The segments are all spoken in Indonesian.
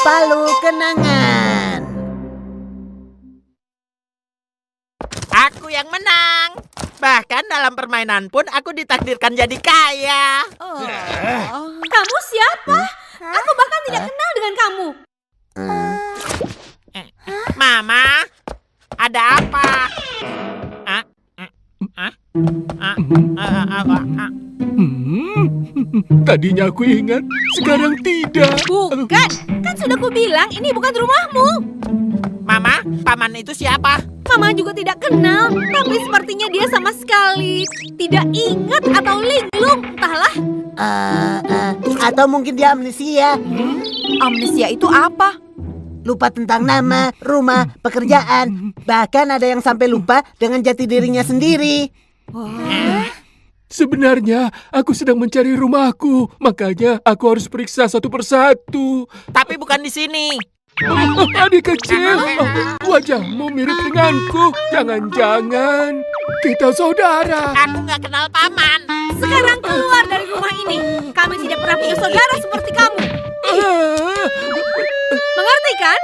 Palu kenangan. Aku yang menang. Bahkan dalam permainan pun aku ditakdirkan jadi kaya. Kamu siapa? Aku bahkan tidak kenal dengan kamu. Mama, ada apa? Tadinya aku ingat, sekarang tidak. Bukan, kan sudah kubilang ini bukan rumahmu. Mama, paman itu siapa? Mama juga tidak kenal, tapi sepertinya dia sama sekali tidak ingat atau linglung, entahlah. Atau mungkin dia amnesia. Amnesia itu apa? Lupa tentang nama, rumah, pekerjaan. Bahkan ada yang sampai lupa dengan jati dirinya sendiri. Sebenarnya aku sedang mencari rumahku, makanya aku harus periksa satu persatu. Tapi bukan di sini. Adik kecil, wajahmu mirip denganku. Jangan-jangan kita saudara. Aku nggak kenal paman. Sekarang keluar dari rumah ini. Kami tidak pernah punya saudara seperti kamu. Mengerti kan?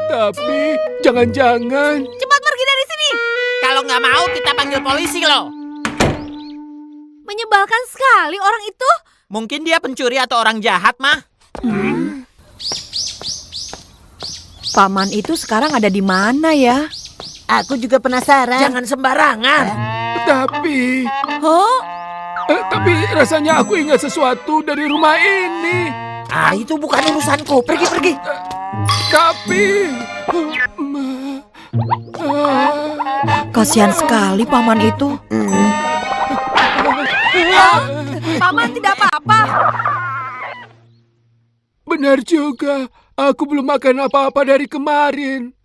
Tapi jangan-jangan Cepat pergi dari sini. Kalau nggak mau kita panggil polisi loh. Menyebalkan sekali orang itu. Mungkin dia pencuri atau orang jahat, mah. Paman itu sekarang ada di mana ya? Aku juga penasaran. Jangan sembarangan. tapi Oh, tapi rasanya aku ingat sesuatu dari rumah ini. Itu bukan urusanku. Pergi. Tapi kasihan sekali paman itu. Paman tidak apa-apa. benar juga, aku belum makan apa-apa dari kemarin.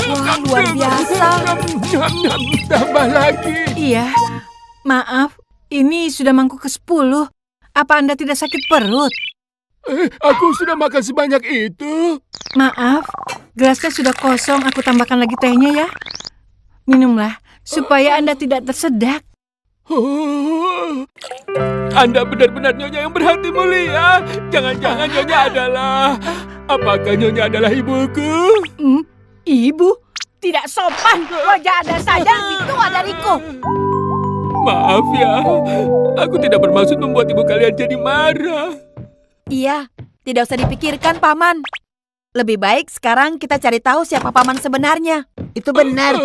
Wah, luar biasa. Tambah lagi. Iya, maaf, ini sudah mangkuk ke-10. Apa Anda tidak sakit perut? Aku sudah makan sebanyak itu. Maaf, gelasnya sudah kosong, aku tambahkan lagi tehnya ya. Minumlah, supaya Anda tidak tersedak. Anda benar-benar Nyonya yang berhati mulia. Jangan-jangan Nyonya adalah... Apakah Nyonya adalah ibuku? Ibu, tidak sopan. Wajah Anda saja lebih tua dariku. Maaf ya, aku tidak bermaksud membuat ibu kalian jadi marah. Iya, tidak usah dipikirkan, Paman. Lebih baik sekarang kita cari tahu siapa Paman sebenarnya. Itu benar.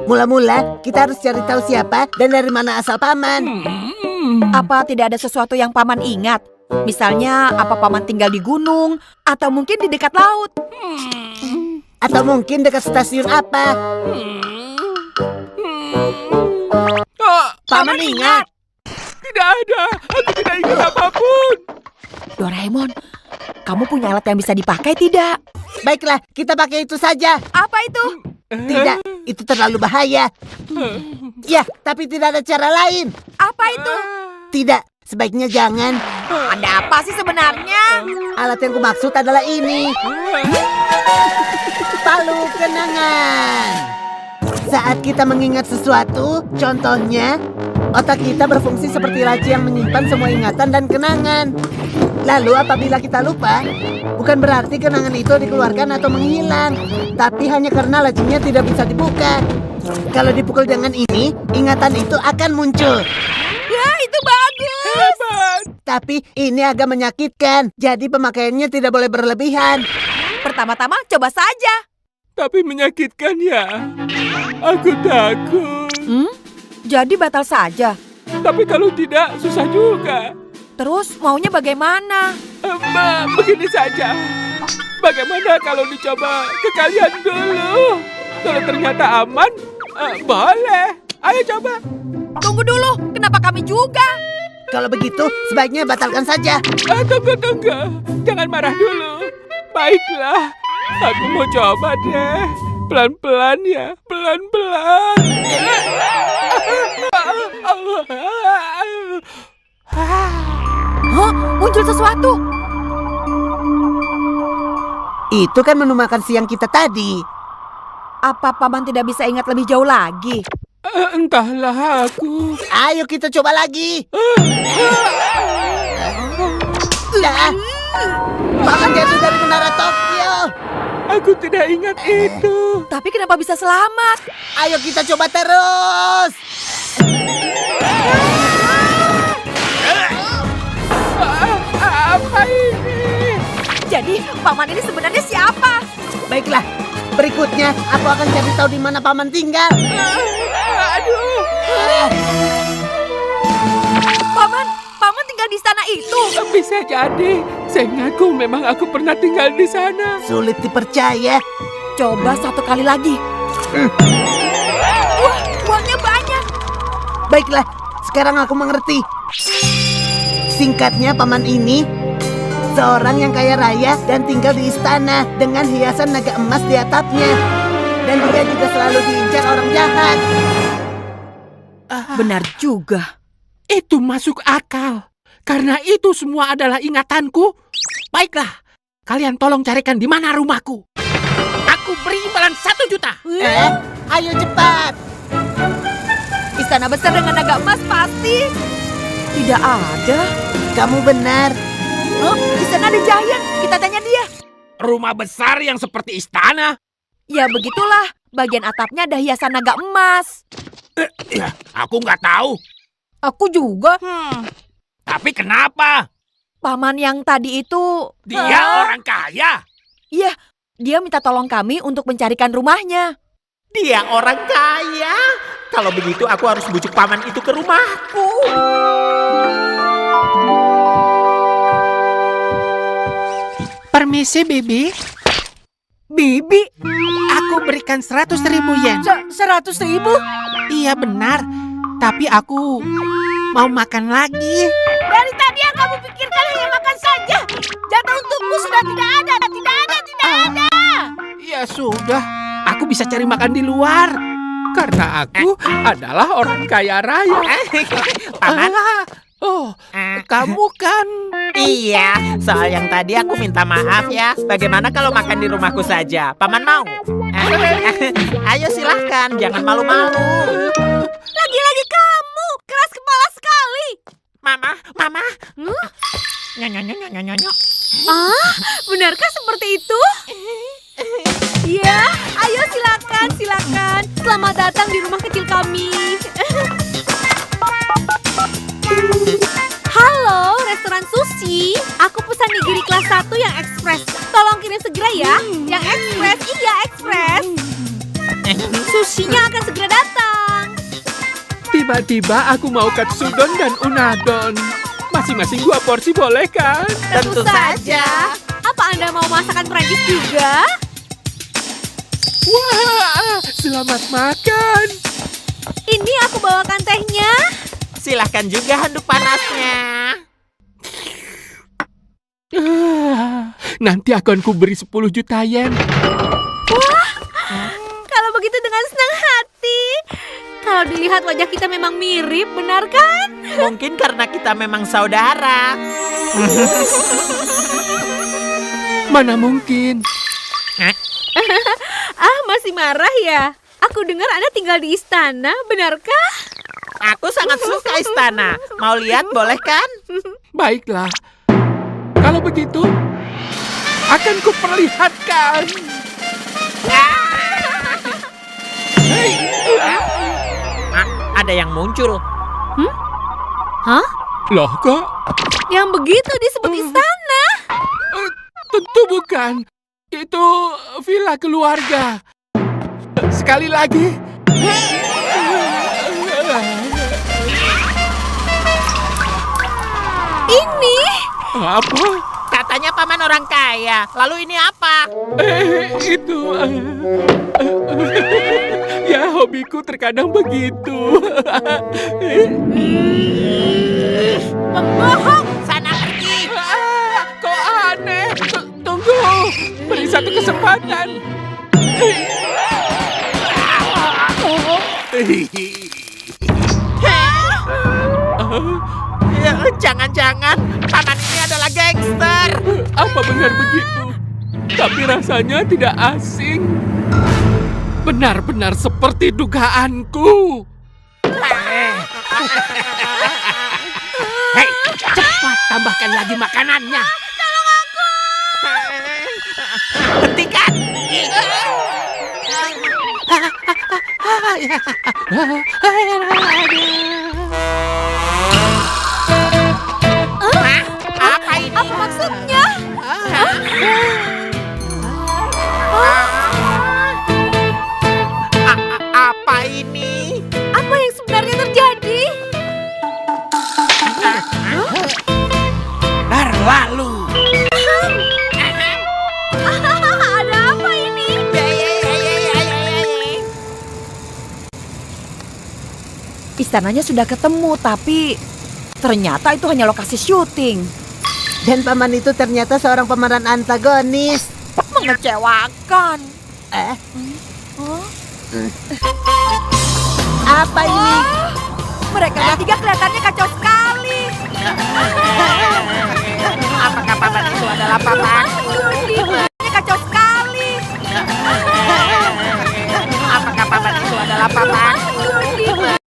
Mula-mula kita harus cari tahu siapa dan dari mana asal paman. Apa tidak ada sesuatu yang Paman ingat? Misalnya, apa Paman tinggal di gunung? Atau mungkin di dekat laut? Atau mungkin dekat stasiun apa. Paman ingat. Tidak ada, aku tidak ingat apapun. Doraemon, kamu punya alat yang bisa dipakai tidak? Baiklah, kita pakai itu saja. Apa itu? Tidak, itu terlalu bahaya. Ya, tapi tidak ada cara lain. Apa itu? Tidak, sebaiknya jangan. Ada apa sih sebenarnya? Alat yang kumaksud adalah ini. Palu kenangan. Saat kita mengingat sesuatu, contohnya, otak kita berfungsi seperti laci yang menyimpan semua ingatan dan kenangan. Lalu apabila kita lupa, bukan berarti kenangan itu dikeluarkan atau menghilang, tapi hanya karena lacinya tidak bisa dibuka. Kalau dipukul dengan ini, ingatan itu akan muncul. Ya, itu bagus. Tapi ini agak menyakitkan, jadi pemakaiannya tidak boleh berlebihan. Pertama-tama coba saja. Tapi menyakitkan ya. Aku takut. Jadi batal saja. Tapi kalau tidak, susah juga. Terus maunya bagaimana? Begini saja. Bagaimana kalau dicoba ke kalian dulu? Kalau ternyata aman, boleh. Ayo coba. Tunggu dulu, kenapa kami juga? Kalau begitu, sebaiknya batalkan saja. Tunggu. Jangan marah dulu. Baiklah, aku mau coba deh. Pelan-pelan ya, pelan-pelan. Hah? Muncul sesuatu. Itu kan menu makan siang kita tadi. Apa Paman tidak bisa ingat lebih jauh lagi? Entahlah aku. Ayo kita coba lagi. Nah, Paman jatuh dari menara Tokyo. Aku tidak ingat itu. Tapi kenapa bisa selamat? Ayo kita coba terus. Apa ini? Jadi paman ini sebenarnya siapa? Baiklah, berikutnya aku akan cari tahu di mana Paman tinggal. Aduh. Paman tinggal di istana itu. Bisa jadi. Seingatku memang aku pernah tinggal di sana. Sulit dipercaya. Coba satu kali lagi. Wah, uangnya banyak. Baiklah, sekarang aku mengerti. Singkatnya, Paman ini seorang yang kaya raya dan tinggal di istana dengan hiasan naga emas di atapnya. Dan dia juga selalu diincar orang jahat. Benar juga. Itu masuk akal. Karena itu semua adalah ingatanku. Baiklah, kalian tolong carikan di mana rumahku. Aku beri imbalan 1 juta. Ayo cepat. Istana besar dengan naga emas pasti. Tidak ada. Kamu benar. Oh, di sana ada Giant. Kita tanya dia. Rumah besar yang seperti istana. Ya begitulah. Bagian atapnya ada hiasan naga emas. Ya, aku nggak tahu. Aku juga. Tapi kenapa? Paman yang tadi itu... Dia orang kaya. Iya, dia minta tolong kami untuk mencarikan rumahnya. Dia orang kaya. Kalau begitu aku harus bujuk paman itu ke rumahku. Permisi, Bibi. Bibi, Aku berikan 100.000 yen. 100.000? Iya benar. Tapi aku mau makan lagi. Dari tadi yang kamu pikirkan hanya makan saja. Jatah untukmu sudah tidak ada. Tidak ada. Ya sudah, aku bisa cari makan di luar. Karena aku adalah orang kaya raya. Paman? Oh, kamu kan... Iya, soal yang tadi aku minta maaf ya. Bagaimana kalau makan di rumahku saja? Paman mau? Ayo silahkan, jangan malu-malu. Lagi-lagi kamu, keras kepala sekali. Mama. Nyonyo. Ah, benarkah seperti itu? Iya, ayo silakan. Selamat datang di rumah kecil kami. Halo, restoran sushi. Aku pesan nigiri kelas 1 yang ekspres. Tolong kirim segera ya. Yang ekspres, iya ekspres. Sushinya akan segera datang. Tiba-tiba aku mau katsudon dan unadon. Masing-masing 2 porsi boleh kan? Tentu saja. Apa Anda mau masakan Prancis juga? Wah, selamat makan. Ini aku bawakan tehnya. Silahkan juga handuk panasnya. Nanti akan kuberi 10 juta yen. Wah, kalau begitu dengan senang hati. Kalau dilihat wajah kita memang mirip, benar kan? Mungkin karena kita memang saudara. Mana mungkin? Ah, masih marah ya? Aku dengar Anda tinggal di istana, benarkah? Aku sangat suka istana. Mau lihat boleh kan? Baiklah. Kalau begitu, akan kuperlihatkan. Ada yang muncul. Hah? Loh kok? Yang begitu disebut istana? Tentu bukan. Itu villa keluarga. Sekali lagi. Ini? Apa? Katanya paman orang kaya. Lalu ini apa? Itu. Ya, hobiku terkadang begitu. Pembohong. Sana pergi. Kok aneh? Tunggu. Beri satu kesempatan. Jangan-jangan paman ini adalah gangster. Apa benar begitu? Tapi rasanya tidak asing. Benar-benar seperti dugaanku. Hei, cepat tambahkan lagi makanannya. Hentikan! Hah? Apa ini? Apa maksudnya? Apa ini? Apa yang sebenarnya terjadi? Berlalu. Ada apa ini? Istananya sudah ketemu, tapi ternyata itu hanya lokasi syuting. Dan paman itu ternyata seorang pemeran antagonis. Mengecewakan. Apa ini? Mereka bertiga kelihatannya kacau sekali. Apakah paman itu adalah paman?